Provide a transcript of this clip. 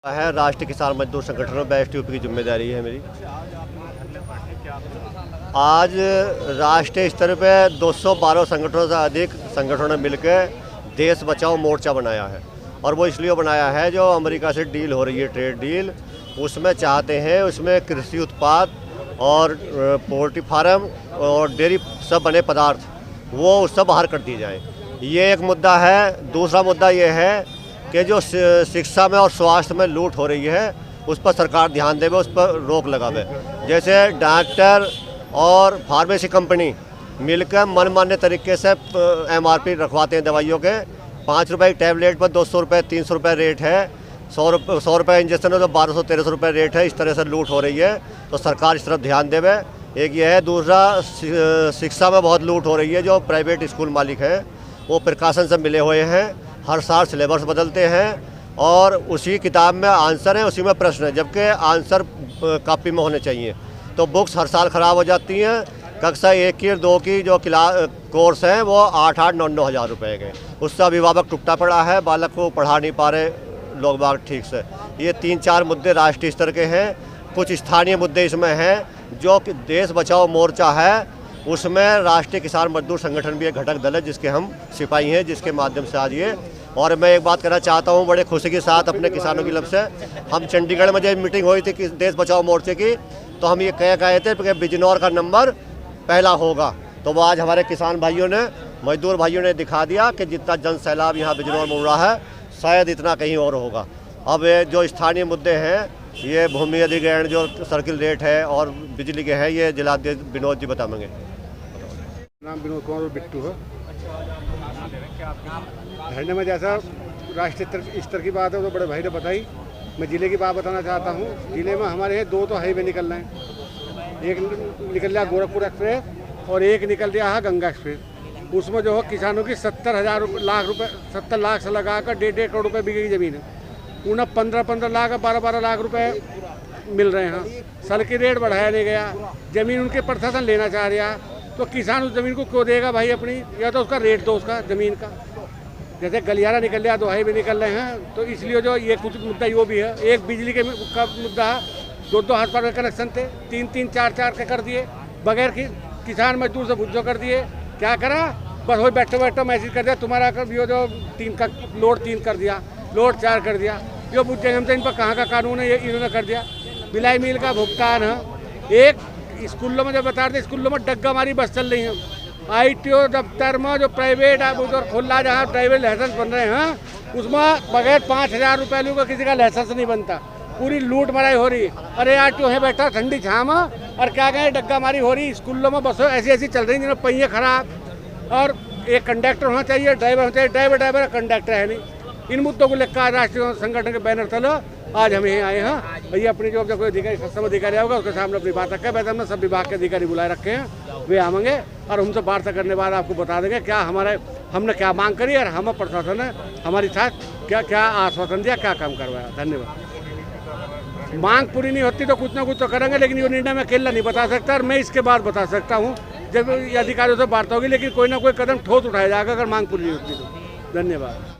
है राष्ट्रीय किसान मजदूर संगठन में बेस्ट यूपी की जिम्मेदारी है मेरी। आज राष्ट्रीय स्तर पे 212 संगठनों से अधिक संगठनों ने मिलकर देश बचाओ मोर्चा बनाया है। और वो इसलिए बनाया है जो अमेरिका से डील हो रही है, ट्रेड डील, उसमें चाहते हैं उसमें कृषि उत्पाद और पोल्ट्री फार्म और डेयरी सब बने पदार्थ वो सब बाहर कर दिए जाए। ये एक मुद्दा है। दूसरा मुद्दा ये है कि जो शिक्षा में और स्वास्थ्य में लूट हो रही है उस पर सरकार ध्यान देवे, उस पर रोक लगावे। जैसे डॉक्टर और फार्मेसी कंपनी मिलकर मनमाने तरीके से MRP रखवाते हैं दवाइयों के। 5 रुपये की टैबलेट पर 200 रुपये 300 रुपये रेट है, 100 रुपये इंजेक्शन है तो 1200-1300 रुपये रेट है। इस तरह से लूट हो रही है तो सरकार इस तरफ ध्यान देवे। एक ये है। दूसरा, शिक्षा में बहुत लूट हो रही है। जो प्राइवेट स्कूल मालिक हैं वो प्रकाशन से मिले हुए हैं, हर साल सिलेबस बदलते हैं और उसी किताब में आंसर है, उसी में प्रश्न है, जबकि आंसर कॉपी में होने चाहिए। तो बुक्स हर साल ख़राब हो जाती हैं। कक्षा 1 की और 2 की जो कोर्स हैं वो 8-9 हज़ार रुपये के, उससे अभिभावक टुकटा पड़ा है, बालक को पढ़ा नहीं पा रहे लोग बाग ठीक से। ये 3-4 मुद्दे राष्ट्रीय स्तर के हैं। कुछ स्थानीय मुद्दे इसमें हैं। जो देश बचाओ मोर्चा है उसमें राष्ट्रीय किसान मजदूर संगठन भी एक घटक दल है जिसके हम सिपाही हैं, जिसके माध्यम से आज ये। और मैं एक बात कहना चाहता हूँ बड़े खुशी के साथ अपने किसानों की तरफ से, हम चंडीगढ़ में जब मीटिंग हुई थी कि देश बचाओ मोर्चे की, तो हम ये कह गए थे कि बिजनौर का नंबर पहला होगा। तो वो आज हमारे किसान भाइयों ने, मजदूर भाइयों ने दिखा दिया कि जितना जन सैलाब यहाँ बिजनौर में उड़ा है शायद इतना कहीं और होगा। अब जो स्थानीय मुद्दे हैं, ये भूमि अधिग्रहण जो सर्किल रेट है और बिजली के हैं, ये जिलाध्यक्ष विनोद जी बताएंगे। नाम विनोद कुमार और बिट्टू है। धरने में जैसा राष्ट्रीय स्तर की बात है तो बड़े भाई ने बताई। मैं जिले की बात बताना चाहता हूँ। जिले में हमारे यहाँ 2 तो हाईवे निकल रहे हैं। एक निकल रहा गोरखपुर एक्सप्रेस और एक निकल रहा है गंगा एक्सप्रेस। उसमें जो है किसानों की 70 लाख से लगाकर 1.5 करोड़ रुपये बिकी ज़मीन है। उन्हें 15 लाख 12 लाख रुपए मिल रहे हैं। साल की रेट बढ़ाया नहीं गया। ज़मीन उनके प्रशासन लेना चाह रहा, तो किसान उस ज़मीन को क्यों देगा भाई अपनी? या तो उसका रेट दो उसका ज़मीन का। जैसे गलियारा निकल रहा, 2 हाईवे निकल रहे हैं, तो इसलिए जो ये कुछ मुद्दा वो भी है। एक बिजली के का मुद्दा है, 2-2 हाथ पर कनेक्शन थे, 3-3 4-4 के कर दिए, बगैर किसान मजदूर से बुझो कर दिए। क्या करा? बस वही बैठो मैसेज कर दिया तुम्हारा ये जो 3 का लोड 3 कर दिया, लोड 4 कर दिया। जो बुझे हम तो इन पर कहाँ का कानून है, ये इन्होंने कर दिया। बिलाई मिल का भुगतान है। एक स्कूलों में जो बता रहे थे, स्कूलों में डग्गा मारी बस चल रही है। ITO दफ्तर में जो प्राइवेट उधर खुला जहाँ प्राइवेट लाइसेंस बन रहे हैं, उसमें बगैर 5,000 रुपये का किसी का लाइसेंस नहीं बनता। पूरी लूट मराई हो रही। अरे RTO है बैठा ठंडी छाँव में और क्या कहें, डग्गा मारी हो रही। स्कूलों में बसों ऐसी चल रही जिन्हें पहिए खराब। और एक कंडक्टर होना चाहिए, ड्राइवर होना चाहिए। ड्राइवर कंडक्टर है नहीं। इन मुद्दों को लेकर राष्ट्रीय संगठन के बैनर तले आज हम यहाँ आए हैं। भैया अपनी जो कोई अधिकारी सक्षम अधिकारी होगा उसके सामने अपनी बात रखें। वैसे हमने सब विभाग के अधिकारी बुलाए रखे हैं, वे आवेंगे और हमसे वार्ता करने के बाद आपको बता देंगे क्या हमने क्या मांग करी और हम प्रशासन ने हमारी साथ क्या आश्वासन दिया, क्या काम करवाया। धन्यवाद। मांग पूरी नहीं होती तो कुछ ना कुछ तो करेंगे, लेकिन ये निर्णय मैं अकेला नहीं बता सकता। और मैं इसके बाद बता सकता हूँ जब अधिकारियों से वार्ता होगी, लेकिन कोई ना कोई कदम ठोस उठाया जाएगा अगर मांग पूरी नहीं होती तो। धन्यवाद।